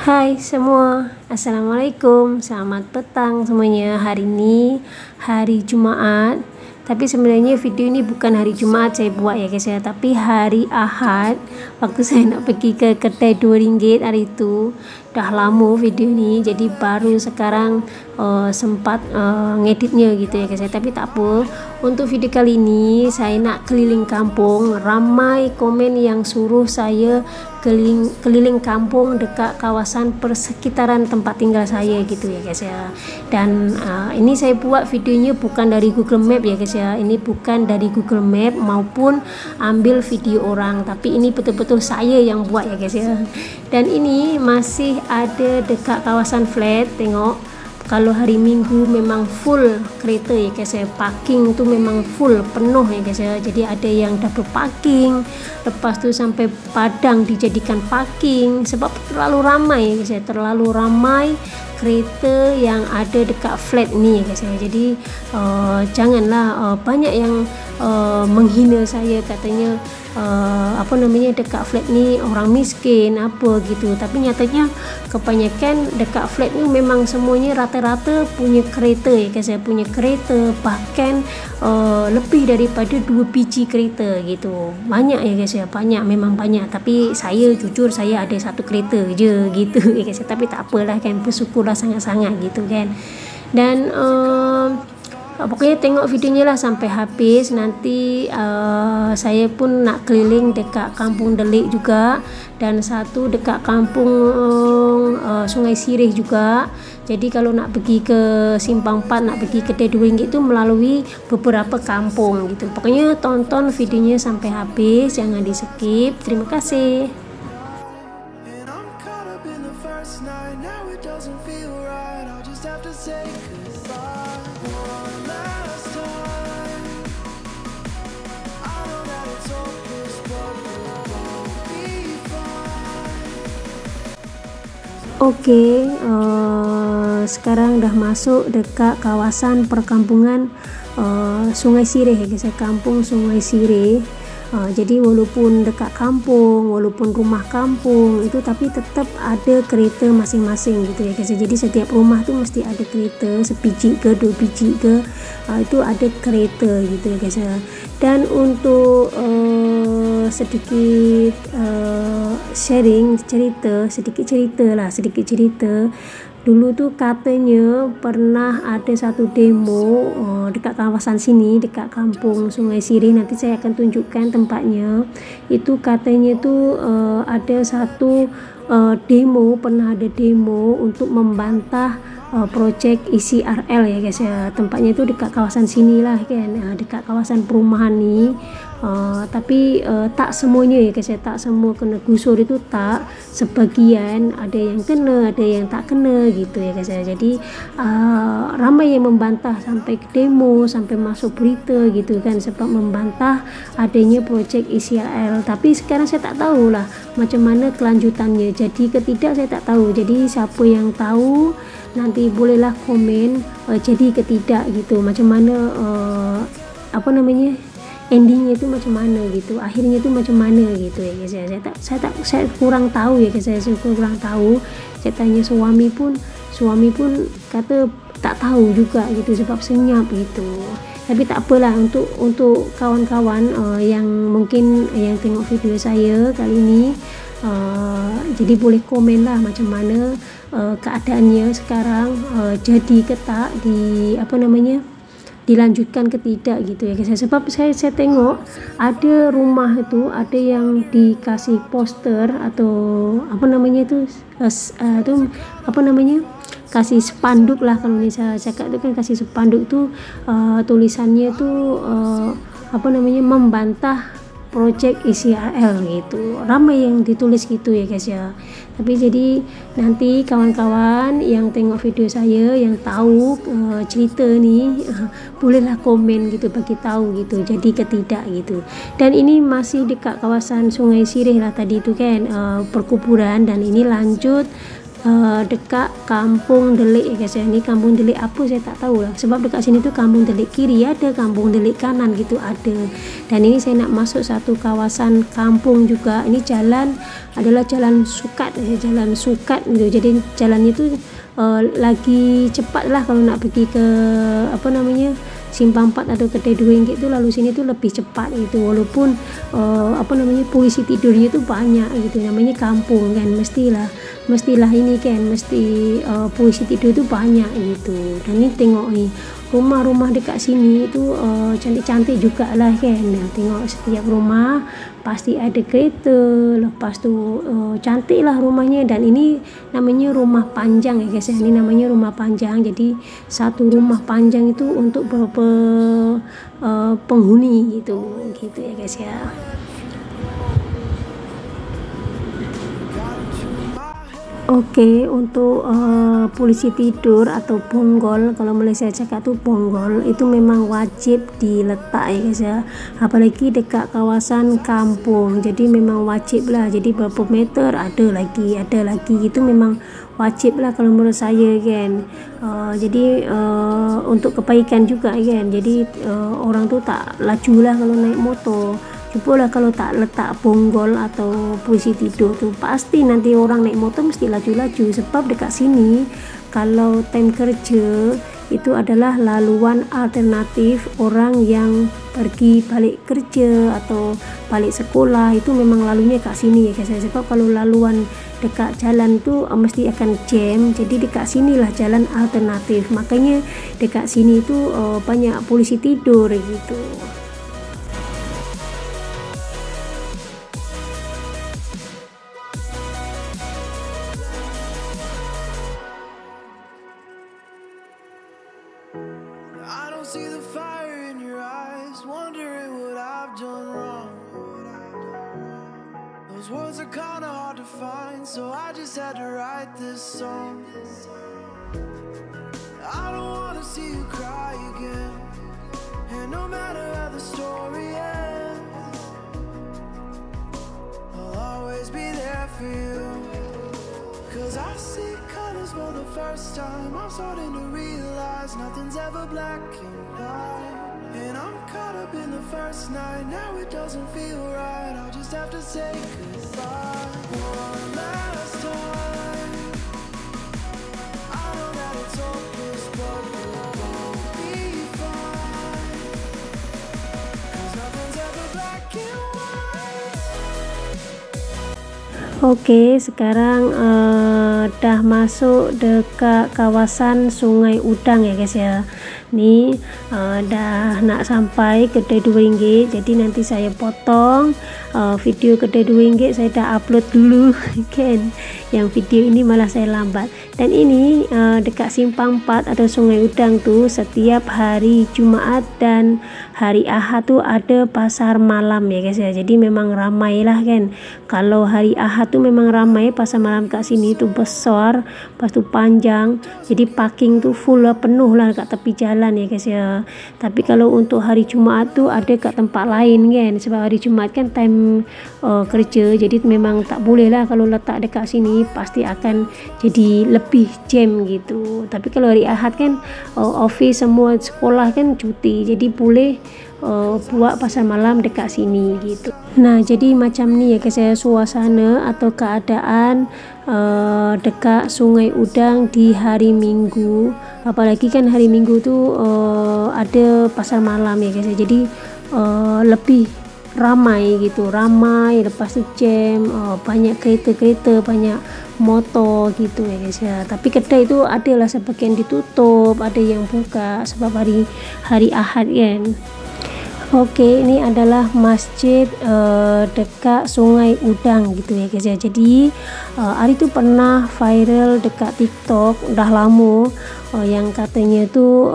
Hai semua, Assalamualaikum, selamat petang semuanya. Hari ini hari Jumaat, tapi sebenarnya video ini bukan hari Jumaat saya buat ya guys ya, tapi hari Ahad. Waktu saya nak pergi ke kedai RM2 hari itu. Dah lama video ni, jadi baru sekarang sempat ngeditnya gitu ya guys ya. Tapi tak apa, untuk video kali ini saya nak keliling kampung. Ramai komen yang suruh saya keliling kampung dekat kawasan persekitaran tempat tinggal saya gitu ya guys ya. Dan ini saya buat videonya bukan dari Google Map ya guys ya. Ini bukan dari Google Map maupun ambil video orang, tapi ini betul-betul saya yang buat ya guys ya. Dan ini masih ada dekat kawasan flat. Tengok, kalau hari Minggu memang full kereta ya guys ya, parking tu memang full penuh ya guys ya. Jadi ada yang double parking, lepas tu sampai padang dijadikan parking sebab terlalu ramai ya guys ya, terlalu ramai kereta yang ada dekat flat ni ya guys ya. Jadi janganlah banyak yang menghina saya, katanya dekat flat ni orang miskin apa gitu, tapi nyatanya kebanyakan dekat flat ni memang semuanya rata-rata punya kereta ya guys ya, punya kereta, bahkan lebih daripada 2 biji kereta gitu. Banyak ya guys ya, banyak, memang banyak. Tapi saya jujur saya ada 1 kereta je gitu ya guys ya, tapi tak apalah kan, bersyukurlah sangat-sangat gitu kan. Dan pokoknya tengok videonya lah sampai habis. Nanti saya pun nak keliling dekat kampung Delik juga, dan satu dekat kampung Sungai Sirih juga. Jadi kalau nak pergi ke Simpang 4, nak pergi kedai RM2 itu melalui beberapa kampung gitu. Pokoknya tonton videonya sampai habis, jangan di skip. Terima kasih. Oke, sekarang dah masuk dekat kawasan perkampungan Sungai Sirih ya guys, kampung Sungai Sirih. Jadi walaupun dekat kampung, walaupun rumah kampung itu, tapi tetap ada kereta masing-masing gitu ya guys. Jadi setiap rumah tu mesti ada kereta, sebiji ke 2 biji ke, itu ada kereta gitu ya guys. Dan untuk sedikit sharing sedikit cerita. Dulu tu katanya pernah ada satu demo dekat kawasan sini, dekat kampung Sungai Sirih. Nanti saya akan tunjukkan tempatnya. Itu katanya tu ada satu demo, pernah ada demo untuk membantah projek ICRL ya guys ya. Tempatnya itu dekat kawasan sini lah kan, dekat kawasan perumahan ni. Tapi tak semuanya ya guys ya, tak semua kena gusur itu, tak, sebagian ada yang kena, ada yang tak kena gitu ya guys ya. Jadi ramai yang membantah, sampai ke demo, sampai masuk berita gitu kan, sebab membantah adanya projek ICRL. Tapi sekarang saya tak tahulah macam mana kelanjutannya, jadi ke tidak saya tak tahu. Jadi siapa yang tahu nanti bolehlah komen jadi ke tidak gitu, macam mana endingnya itu macam mana gitu, akhirnya itu macam mana gitu ya guys ya. Saya kurang tahu ya guys, saya kurang tahu. Saya tanya suami pun kata tak tahu juga gitu, sebab senyap gitu. Tapi tak apalah, untuk kawan-kawan yang mungkin yang tengok video saya kali ini, jadi boleh komen lah macam mana keadaannya sekarang, jadi ke tak dilanjutkan ke tidak gitu ya guys. Sebab saya tengok ada rumah itu ada yang dikasih poster atau kasih spanduk lah, kalau saya cakap itu kan kasih spanduk tu, tulisannya tu membantah projek ICRL gitu. Ramai yang ditulis gitu ya guys ya. Tapi jadi nanti kawan-kawan yang tengok video saya yang tahu cerita ni, bolehlah komen gitu, bagi tahu gitu, jadi ke tidak gitu. Dan ini masih dekat kawasan Sungai Sirih lah tadi tu kan, perkuburan. Dan ini lanjut dekat Kampung Delik ya guys ya. Ini Kampung Delik apa saya tak tahu lah, sebab dekat sini tuh Kampung Delik kiri ada, Kampung Delik kanan gitu ada. Dan ini saya nak masuk satu kawasan kampung juga. Ini jalan adalah jalan sukat ya, jalan sukat gitu. Jadi jalannya itu lagi cepat lah kalau nak pergi ke apa namanya Simpang 4 atau Kedai RM2 itu, lalu sini tuh lebih cepat gitu, walaupun apa namanya polisi tidurnya tuh banyak gitu, namanya kampung kan, mestilah ini kan, mesti polisi tidur tuh banyak gitu. Dan ini tengok nih rumah-rumah dekat sini itu cantik-cantik juga lah kan. Nah, tengok setiap rumah pasti ada kereta, lepas tu cantik lah rumahnya. Dan ini namanya rumah panjang ya guys ya, ini namanya rumah panjang. Jadi satu rumah panjang itu untuk berapa penghuni gitu ya guys ya. Oke, untuk polisi tidur atau bonggol, kalau Malaysia cakap tuh bonggol, itu memang wajib diletak ya guys ya, apalagi dekat kawasan kampung. Jadi memang wajib lah, jadi berapa meter ada lagi itu memang wajib lah kalau menurut saya kan. Jadi untuk kebaikan juga kan, jadi orang tuh tak laju lah kalau naik motor. Cubalah kalau tak letak bonggol atau polisi tidur tuh, pasti nanti orang naik motor mesti laju-laju. Sebab dekat sini kalau time kerja itu adalah laluan alternatif orang yang pergi balik kerja atau balik sekolah, itu memang lalunya kat sini ya guys. Sebab kalau laluan dekat jalan tu mesti akan jam, jadi dekat sinilah jalan alternatif, makanya dekat sini tu banyak polisi tidur gitu. See the fire in your eyes, wondering what I've done wrong. Those words are kinda hard to find, so I just had to write this song. I don't wanna see you cry again, and no matter how the story ends, I'll always be there for you. Cause I see colors for the first time, I'm starting to realize nothing's ever black and white. And I'm caught up in the first night, now it doesn't feel right, I'll just have to say goodbye one last time. I know that it's hopeless, but we'll both be fine. Cause nothing's ever black and white. Oke, sekarang dah masuk dekat kawasan Sungai Udang ya guys ya. Nih dah nak sampai Kedai RM2, jadi nanti saya potong video Kedai RM2 saya dah upload dulu kan. Yang video ini malah saya lambat. Dan ini dekat Simpang 4 atau Sungai Udang tuh setiap hari Jumaat dan hari Ahad tuh ada pasar malam ya guys ya. Jadi memang ramai lah kan. Kalau hari Ahad tuh memang ramai, pasar malam kat sini tuh besar, lepas tu panjang, jadi parking tuh full lah, penuh lah kat tepi jalan ya guys ya. Tapi kalau untuk hari Jumaat tuh ada kat tempat lain kan, sebab hari Jumaat kan time kerja, jadi memang tak boleh lah kalau letak dekat sini, pasti akan jadi lebih jam gitu. Tapi kalau hari Ahad kan office semua sekolah kan cuti, jadi boleh buat pasar malam dekat sini gitu. Nah, jadi macam ni ya guys ya suasana atau keadaan dekat Sungai Udang di hari Minggu. Apalagi kan hari Minggu tu ada pasar malam ya guys ya. Jadi lebih ramai gitu, ramai, lepas tu jam, banyak kereta-kereta, banyak motor gitu ya guys ya. Tapi kedai tu adalah sebagian ditutup, ada yang buka sebab hari Ahad kan. Oke, ini adalah masjid dekat Sungai Udang gitu ya guys ya. Jadi hari itu pernah viral dekat TikTok, dah lama, yang katanya tu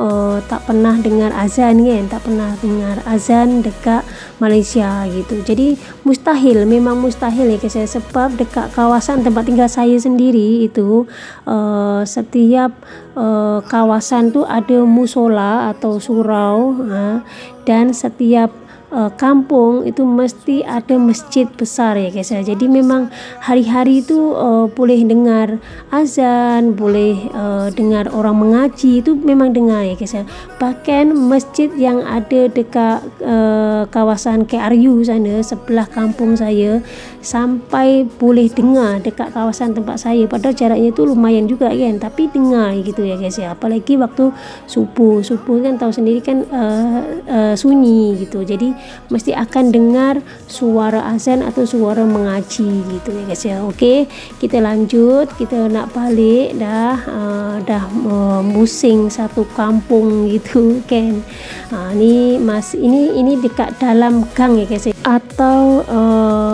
tak pernah dengar azan kan, tak pernah dengar azan dekat Malaysia gitu. Jadi mustahil, memang mustahil ya guys ya, sebab dekat kawasan tempat tinggal saya sendiri itu setiap kawasan tu ada musola atau surau, dan setiap kampung itu mesti ada masjid besar ya guys ya. Jadi memang hari-hari itu boleh dengar azan, boleh dengar orang mengaji, itu memang dengar ya guys ya. Bahkan masjid yang ada dekat kawasan KRU sana sebelah kampung saya sampai boleh dengar dekat kawasan tempat saya, padahal jaraknya itu lumayan juga kan, tapi dengar gitu ya guys ya. Apalagi waktu subuh kan tahu sendiri kan sunyi gitu, jadi mesti akan dengar suara azan atau suara mengaji gitu ya guys ya. Oke, kita lanjut, kita nak balik dah musing satu kampung gitu kan. Ini dekat dalam gang ya guys ya, atau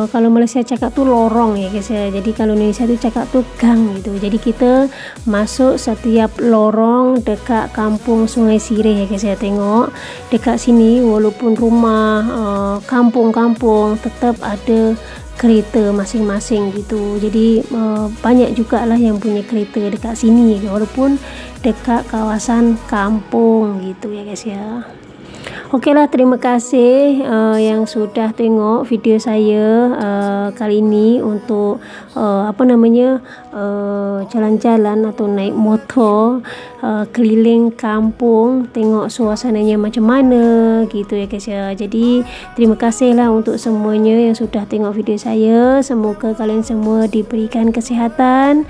kalau Malaysia cakap tu lorong ya guys ya. Jadi kalau Indonesia tu cakap tu gang gitu. Jadi kita masuk setiap lorong dekat kampung Sungai Sireh ya guys ya. Tengok dekat sini walaupun rumah kampung-kampung tetap ada kereta masing-masing gitu. Jadi banyak jugalah yang punya kereta dekat sini walaupun dekat kawasan kampung gitu ya guys ya. Okeylah, terima kasih yang sudah tengok video saya kali ini untuk jalan-jalan atau naik motor keliling kampung, tengok suasananya macam mana gitu ya guys ya. Jadi terima kasihlah untuk semuanya yang sudah tengok video saya. Semoga kalian semua diberikan kesihatan,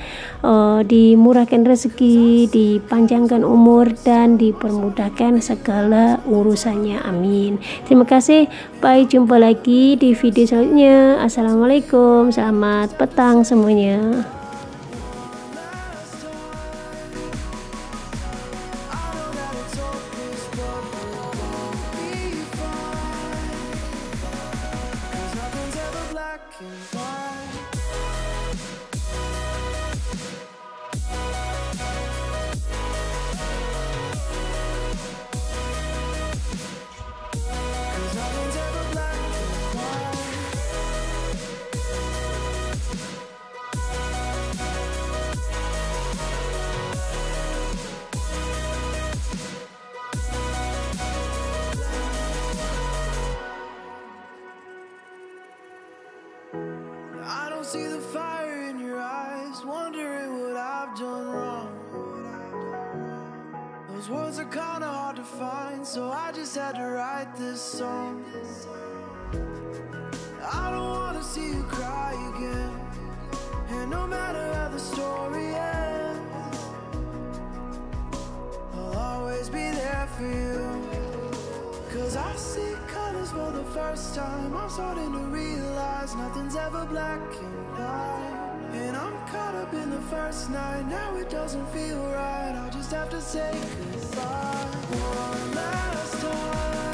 dimurahkan rezeki, dipanjangkan umur dan dipermudahkan segala urusannya. Amin. Terima kasih. Bye, jumpa lagi di video selanjutnya. Assalamualaikum. Selamat petang semuanya. I don't see the fire in your eyes, wondering what I've done wrong. Those words are kinda hard to find, so I just had to write this song. I don't wanna see you cry again, and no matter how the story ends, I'll always be there for you. Cause I see colors for the first time, I'm starting to realize nothing's ever black and white. And I'm caught up in the first night, now it doesn't feel right, I'll just have to say goodbye one last time.